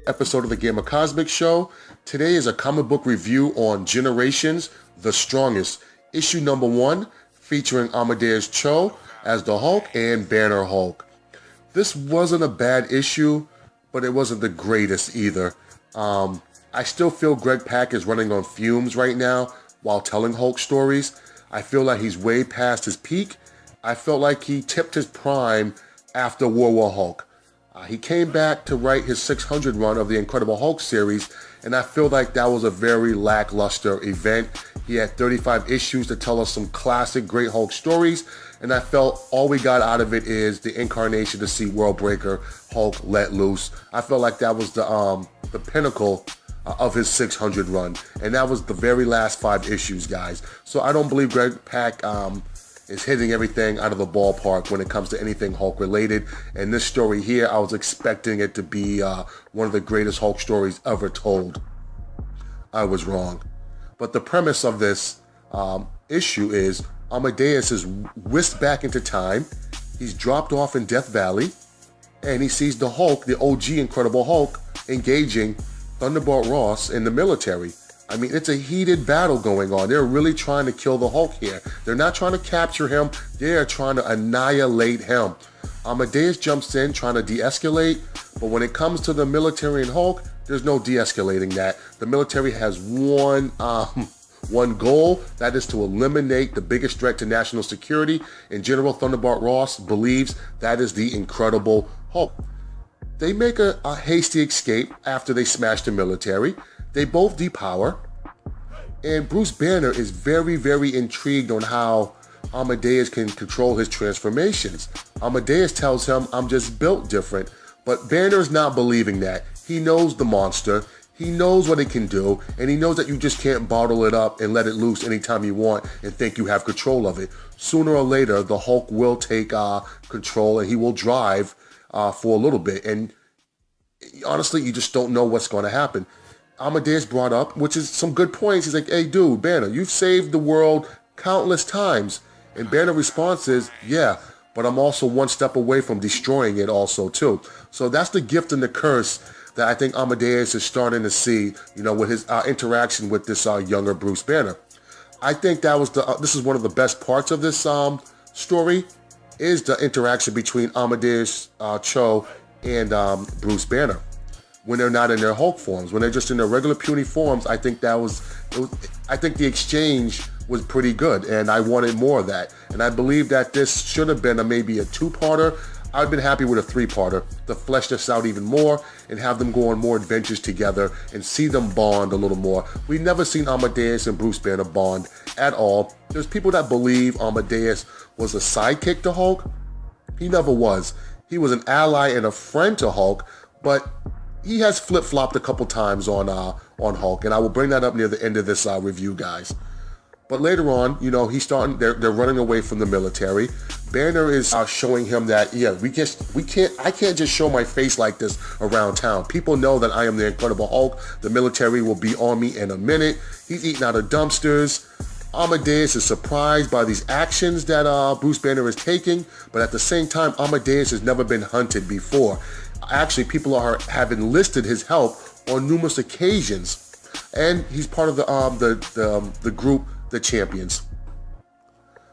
Episode of the Gamer Cosmic Show. Today is a comic book review on Generations, The Strongest, issue number 1, featuring Amadeus Cho as the Hulk and Banner Hulk. This wasn't a bad issue, but it wasn't the greatest either. I still feel Greg Pak is running on fumes right now while telling Hulk stories. I feel like he's way past his peak. I felt like he tipped his prime after World War Hulk. He came back to write his 600 run of the Incredible Hulk series, and I feel like that was a very lackluster event. He had 35 issues to tell us some classic great Hulk stories, and I felt all we got out of it is the incarnation to see Worldbreaker Hulk let loose. I felt like that was the pinnacle of his 600 run, and that was the very last 5 issues, guys. So I don't believe Greg Pak is hitting everything out of the ballpark when it comes to anything Hulk related. And this story here, I was expecting it to be one of the greatest Hulk stories ever told. I was wrong. But the premise of this issue is Amadeus is whisked back into time. He's dropped off in Death Valley, and he sees the Hulk, the OG Incredible Hulk, engaging Thunderbolt Ross in the military. I mean, it's a heated battle going on. They're really trying to kill the Hulk here. They're not trying to capture him. They're trying to annihilate him. Amadeus jumps in trying to de-escalate, but when it comes to the military and Hulk, there's no de-escalating that. The military has one goal, that is to eliminate the biggest threat to national security, and General Thunderbolt Ross believes that is the Incredible Hulk. They make a hasty escape after they smash the military. They both depower, and Bruce Banner is very, very intrigued on how Amadeus can control his transformations. Amadeus tells him, "I'm just built different," but Banner's not believing that. He knows the monster, he knows what it can do, and he knows that you just can't bottle it up and let it loose anytime you want and think you have control of it. Sooner or later, the Hulk will take control, and he will drive for a little bit, and honestly, you just don't know what's going to happen. Amadeus brought up, which is some good points. He's like, "Hey, dude, Banner, you've saved the world countless times." And Banner's response is, "Yeah, but I'm also one step away from destroying it also, too." So that's the gift and the curse that I think Amadeus is starting to see, with his interaction with this younger Bruce Banner. I think that was this is one of the best parts of this story, is the interaction between Amadeus Cho and Bruce Banner. When they're not in their Hulk forms, when they're just in their regular puny forms, I think I think the exchange was pretty good, and I wanted more of that. And I believe that this should have been maybe a 2-parter. I've been happy with a 3-parter to flesh this out even more and have them go on more adventures together and see them bond a little more. We've never seen Amadeus and Bruce Banner bond at all. There's people that believe Amadeus was a sidekick to Hulk. He never was. He was an ally and a friend to Hulk, but he has flip-flopped a couple times on Hulk, and I will bring that up near the end of this review, guys. But later on, they're running away from the military. Banner is showing him that, I can't just show my face like this around town. People know that I am the Incredible Hulk. The military will be on me in a minute. He's eating out of dumpsters. Amadeus is surprised by these actions that Bruce Banner is taking, but at the same time, Amadeus has never been hunted before. Actually, people have enlisted his help on numerous occasions, and he's part of the group, the Champions.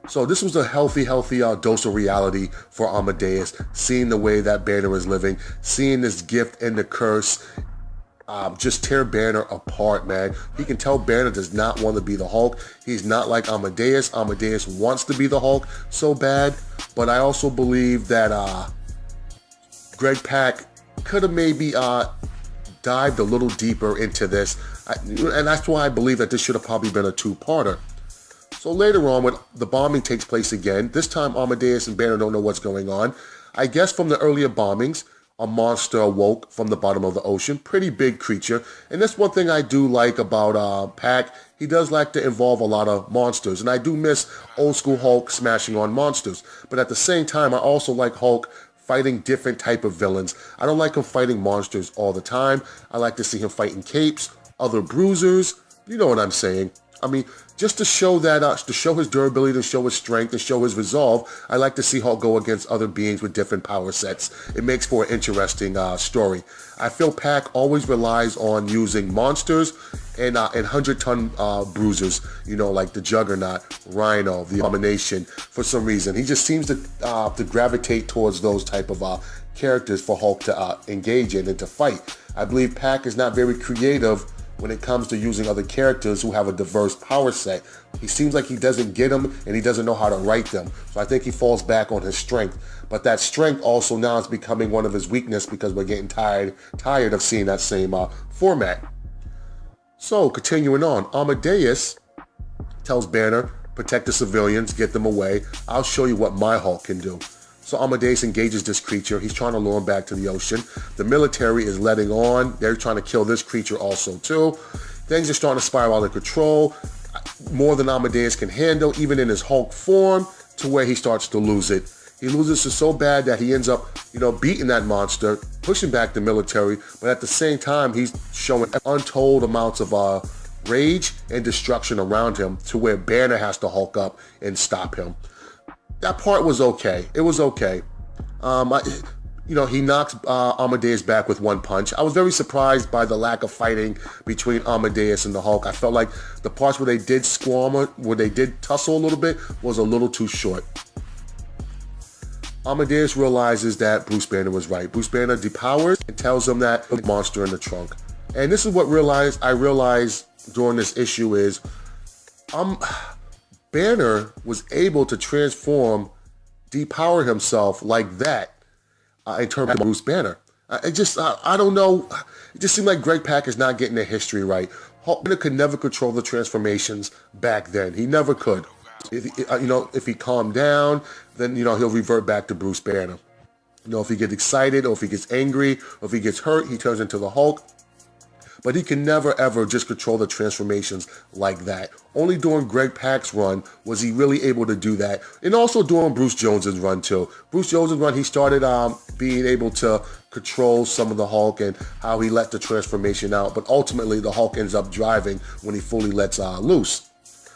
So this was a healthy dose of reality for Amadeus, seeing the way that Banner is living, seeing this gift and the curse just tear Banner apart, man. He can tell Banner does not want to be the Hulk. He's not like Amadeus. Amadeus wants to be the Hulk so bad, but I also believe that Greg Pak could have maybe dived a little deeper into this, and that's why I believe that this should have probably been a 2-parter. So later on, when the bombing takes place again, this time Amadeus and Banner don't know what's going on. I guess from the earlier bombings, a monster awoke from the bottom of the ocean, pretty big creature, and that's one thing I do like about Pak. He does like to involve a lot of monsters, and I do miss old school Hulk smashing on monsters, but at the same time, I also like Hulk fighting different type of villains. I don't like him fighting monsters all the time. I like to see him fighting capes, other bruisers, you know what I'm saying. I mean, just to show that, to show his durability, to show his strength, to show his resolve, I like to see Hulk go against other beings with different power sets. It makes for an interesting story. I feel Pac always relies on using monsters and 100-ton bruisers, you know, like the Juggernaut, Rhino, the Abomination, for some reason. He just seems to gravitate towards those type of characters for Hulk to engage in and to fight. I believe Pac is not very creative when it comes to using other characters who have a diverse power set. He seems like he doesn't get them and he doesn't know how to write them. So I think he falls back on his strength. But that strength also now is becoming one of his weakness because we're getting tired of seeing that same format. So continuing on, Amadeus tells Banner, protect the civilians, get them away. I'll show you what my Hulk can do. So Amadeus engages this creature. He's trying to lure him back to the ocean. The military is letting on. They're trying to kill this creature also too. Things are starting to spiral out of control. More than Amadeus can handle, even in his Hulk form, to where he starts to lose it. He loses it so bad that he ends up, beating that monster, pushing back the military, but at the same time, he's showing untold amounts of rage and destruction around him to where Banner has to Hulk up and stop him. That part was okay. It was okay. He knocks Amadeus back with one punch. I was very surprised by the lack of fighting between Amadeus and the Hulk. I felt like the parts where they did where they did tussle a little bit, was a little too short. Amadeus realizes that Bruce Banner was right. Bruce Banner depowers and tells him that the monster in the trunk. And this is what I realized during this issue is, Banner was able to depower himself like that in terms of Bruce Banner. I don't know. It just seemed like Greg Pak is not getting the history right. Hulk Banner could never control the transformations back then. He never could. If he calmed down, then, he'll revert back to Bruce Banner. If he gets excited or if he gets angry or if he gets hurt, he turns into the Hulk. But he can never, ever just control the transformations like that. Only during Greg Pak's run was he really able to do that. And also during Bruce Jones's run, too. Bruce Jones's run, he started being able to control some of the Hulk and how he let the transformation out. But ultimately, the Hulk ends up driving when he fully lets loose.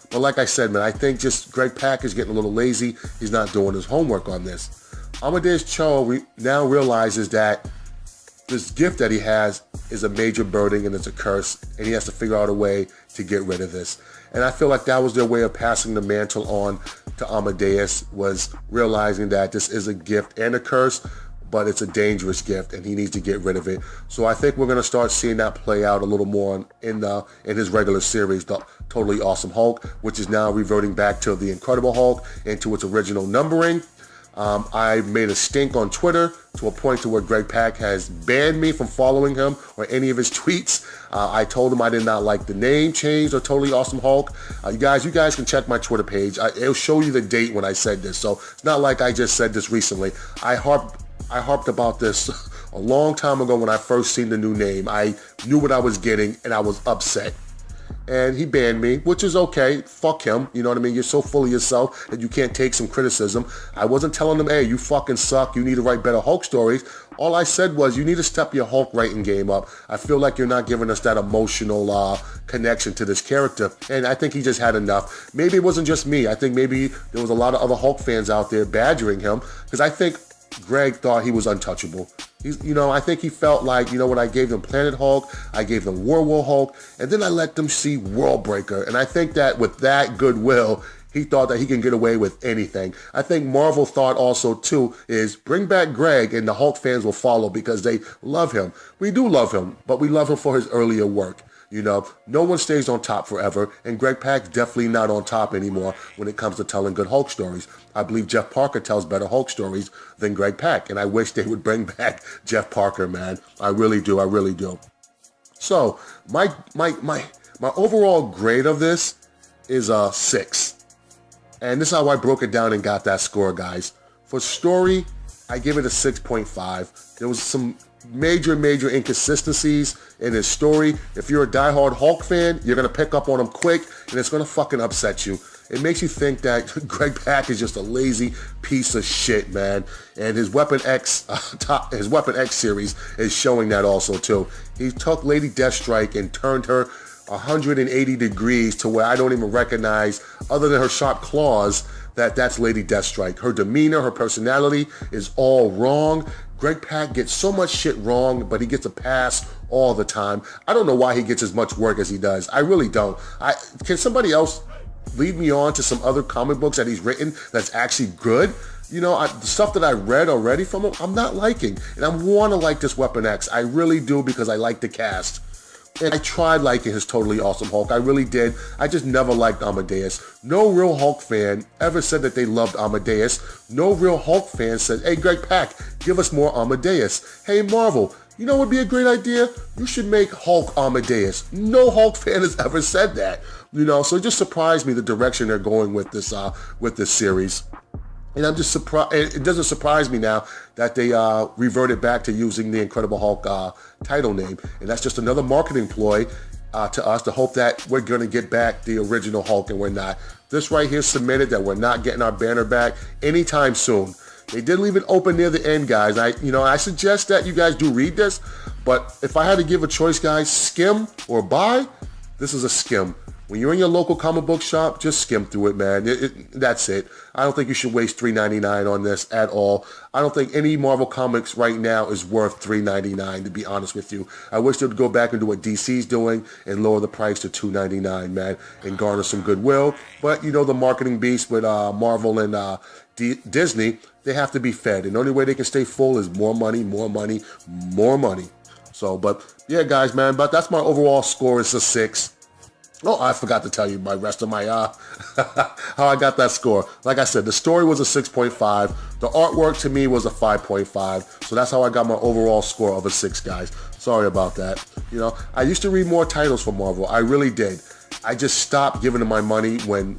But like I said, man, I think just Greg Pak is getting a little lazy. He's not doing his homework on this. Amadeus Cho now realizes that this gift that he has is a major burden and it's a curse, and he has to figure out a way to get rid of this. And I feel like that was their way of passing the mantle on to Amadeus, was realizing that this is a gift and a curse, but it's a dangerous gift and he needs to get rid of it. So I think we're going to start seeing that play out a little more in his regular series, the Totally Awesome Hulk, which is now reverting back to the Incredible Hulk and to its original numbering. I made a stink on Twitter to a point to where Greg Pak has banned me from following him or any of his tweets. I told him I did not like the name change or Totally Awesome Hulk. You guys can check my Twitter page. It'll show you the date when I said this. So it's not like I just said this recently. I harped about this a long time ago when I first seen the new name. I knew what I was getting and I was upset. And he banned me, which is okay. Fuck him. You know what I mean? You're so full of yourself that you can't take some criticism. I wasn't telling him, hey, you fucking suck. You need to write better Hulk stories. All I said was, you need to step your Hulk writing game up. I feel like you're not giving us that emotional connection to this character. And I think he just had enough. Maybe it wasn't just me. I think maybe there was a lot of other Hulk fans out there badgering him, because I think Greg thought he was untouchable. I think he felt like, when I gave them Planet Hulk, I gave them War Hulk, and then I let them see World Breaker. And I think that with that goodwill, he thought that he can get away with anything. I think Marvel thought also, too, is bring back Greg and the Hulk fans will follow because they love him. We do love him, but we love him for his earlier work. No one stays on top forever, and Greg Pak's definitely not on top anymore when it comes to telling good Hulk stories. I believe Jeff Parker tells better Hulk stories than Greg Pak, and I wish they would bring back Jeff Parker, man. I really do. I really do. So my overall grade of this is a 6. And this is how I broke it down and got that score, guys. For story, I give it a 6.5. There was some major inconsistencies in his story. If you're a diehard Hulk fan, you're going to pick up on him quick, and it's going to fucking upset you. It makes you think that Greg Pak is just a lazy piece of shit, man. And his Weapon X series is showing that also, too. He took Lady Deathstrike and turned her 180 degrees to where I don't even recognize, other than her sharp claws, that's Lady Deathstrike. Her demeanor, her personality is all wrong. Greg Pak gets so much shit wrong, but he gets a pass all the time. I don't know why he gets as much work as he does. I really don't. Can somebody else lead me on to some other comic books that he's written that's actually good? You know, the stuff that I read already from him, I'm not liking. And I want to like this Weapon X. I really do, because I like the cast. And I tried liking his Totally Awesome Hulk. I really did. I just never liked Amadeus. No real Hulk fan ever said that they loved Amadeus. No real Hulk fan said, hey, Greg Pak, give us more Amadeus. Hey, Marvel, you know what would be a great idea? You should make Hulk Amadeus. No Hulk fan has ever said that. You know, so it just surprised me the direction they're going with this series. And I'm just surprised. It doesn't surprise me now that they reverted back to using the Incredible Hulk title name. And that's just another marketing ploy to us to hope that we're going to get back the original Hulk, and we're not. This right here submitted that we're not getting our banner back anytime soon. They did leave it open near the end, guys. I suggest that you guys do read this, but if I had to give a choice, guys, skim or buy, this is a skim. When you're in your local comic book shop, just skim through it, man. That's it. I don't think you should waste $3.99 on this at all. I don't think any Marvel Comics right now is worth $3.99, to be honest with you. I wish they would go back and do what DC's doing and lower the price to $2.99, man, and garner some goodwill. But, you know, the marketing beast with Marvel and Disney, they have to be fed. And the only way they can stay full is more money, more money, more money. So, but, yeah, guys, man, but that's my overall score. It's a 6. Oh, I forgot to tell you my rest of my, how I got that score. Like I said, the story was a 6.5. The artwork to me was a 5.5. So that's how I got my overall score of a 6, guys. Sorry about that. You know, I used to read more titles for Marvel. I really did. I just stopped giving them my money when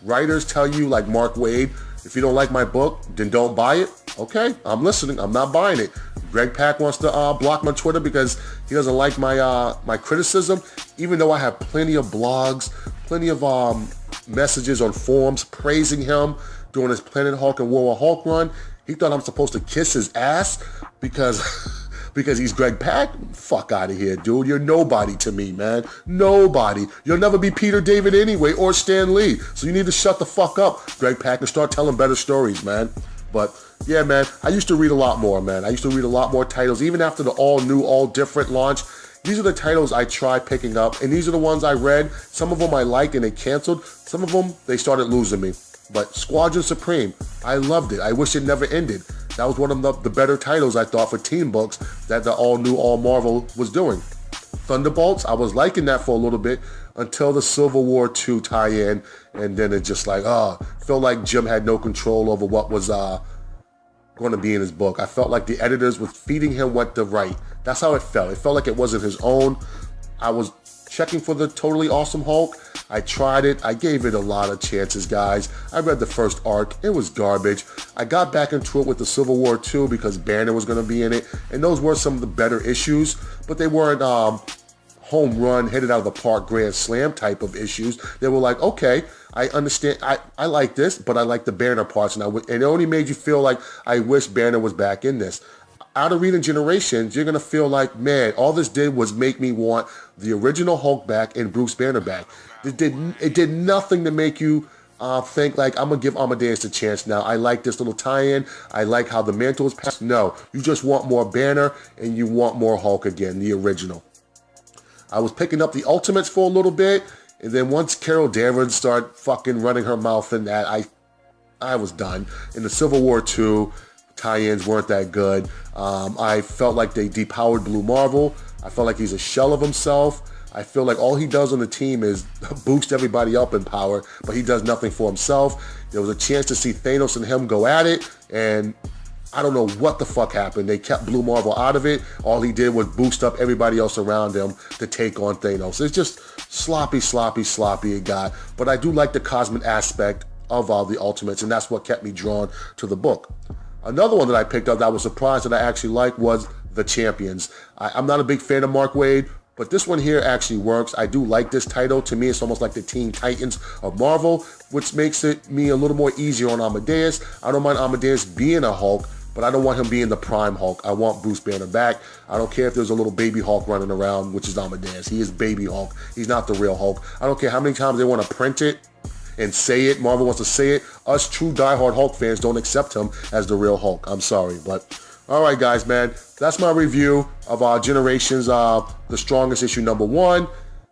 writers tell you, like Mark Waid, if you don't like my book, then don't buy it. Okay, I'm listening. I'm not buying it. Greg Pak wants to block my Twitter because he doesn't like my criticism, even though I have plenty of blogs, plenty of messages on forums praising him during his Planet Hulk and War of Hulk run. He thought I'm supposed to kiss his ass because he's Greg Pak. Fuck out of here, dude. You're nobody to me, man. Nobody. You'll never be Peter David anyway, or Stan Lee. So you need to shut the fuck up, Greg Pak, and start telling better stories, man. But yeah, man, I used to read a lot more, man. I used to read a lot more titles, even after the all new, all different launch. These are the titles I tried picking up, and these are the ones I read. Some of them I liked and they canceled. Some of them, they started losing me. But Squadron Supreme, I loved it. I wish it never ended. That was one of the better titles, I thought, for teen books that the all new, all Marvel was doing. Thunderbolts, I was liking that for a little bit until the Civil War II tie-in, and then it just like, felt like Jim had no control over what was going to be in his book. I felt like the editors were feeding him what to write. That's how it felt. It felt like it wasn't his own. I was checking for the Totally Awesome Hulk. I tried it. I gave it a lot of chances, guys. I read the first arc. It was garbage. I got back into it with the Civil War II because Banner was going to be in it, and those were some of the better issues, but they weren't home run, hit it out of the park, grand slam type of issues. They were like, okay, I understand. I like this, but I like the Banner parts, and it only made you feel like I wish Banner was back in this. Out of reading Generations, you're going to feel like, man, all this did was make me want the original Hulk back and Bruce Banner back. It did nothing to make you think like, I'm going to give Amadeus a chance now. I like this little tie-in. I like how the mantle is passed. No, you just want more Banner and you want more Hulk again, the original. I was picking up the Ultimates for a little bit, and then once Carol Danvers started fucking running her mouth in that, I was done. In the Civil War II, tie-ins weren't that good. I felt like they depowered Blue Marvel. I felt like he's a shell of himself. I feel like all he does on the team is boost everybody up in power, but he does nothing for himself. There was a chance to see Thanos and him go at it, and I don't know what the fuck happened. They kept Blue Marvel out of it. All he did was boost up everybody else around him to take on Thanos. It's just sloppy it got. But I do like the cosmic aspect of the Ultimates, and that's what kept me drawn to the book. Another one that I picked up that I was surprised that I actually liked was The Champions. I'm not a big fan of Mark Waid, but this one here actually works. I do like this title. To me, it's almost like the Teen Titans of Marvel, which makes it me a little more easier on Amadeus. I don't mind Amadeus being a Hulk, but I don't want him being the prime Hulk. I want Bruce Banner back. I don't care if there's a little baby Hulk running around, which is Amadeus. He is baby Hulk. He's not the real Hulk. I don't care how many times they want to print it and say it. Marvel wants to say it. Us true diehard Hulk fans don't accept him as the real Hulk. I'm sorry, but all right, guys, man. That's my review of our Generations, The Strongest issue #1.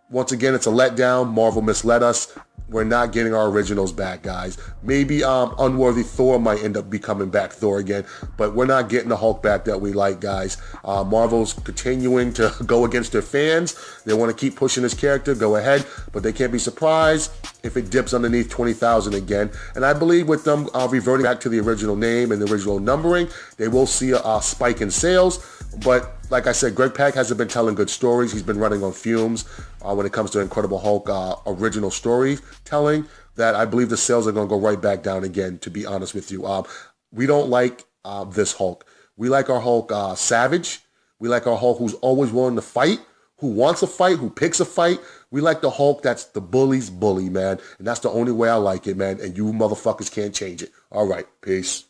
Once again, it's a letdown. Marvel misled us. We're not getting our originals back, guys. Maybe Unworthy Thor might end up becoming back Thor again, but we're not getting the Hulk back that we like, guys. Marvel's continuing to go against their fans. They want to keep pushing this character, go ahead, but they can't be surprised if it dips underneath 20,000 again. And I believe with them reverting back to the original name and the original numbering, they will see a spike in sales. But like I said, Greg Pak hasn't been telling good stories. He's been running on fumes when it comes to Incredible Hulk original storytelling, that I believe the sales are going to go right back down again, to be honest with you. We don't like this Hulk. We like our Hulk savage. We like our Hulk who's always willing to fight, who wants a fight, who picks a fight. We like the Hulk that's the bully's bully, man. And that's the only way I like it, man. And you motherfuckers can't change it. All right, peace.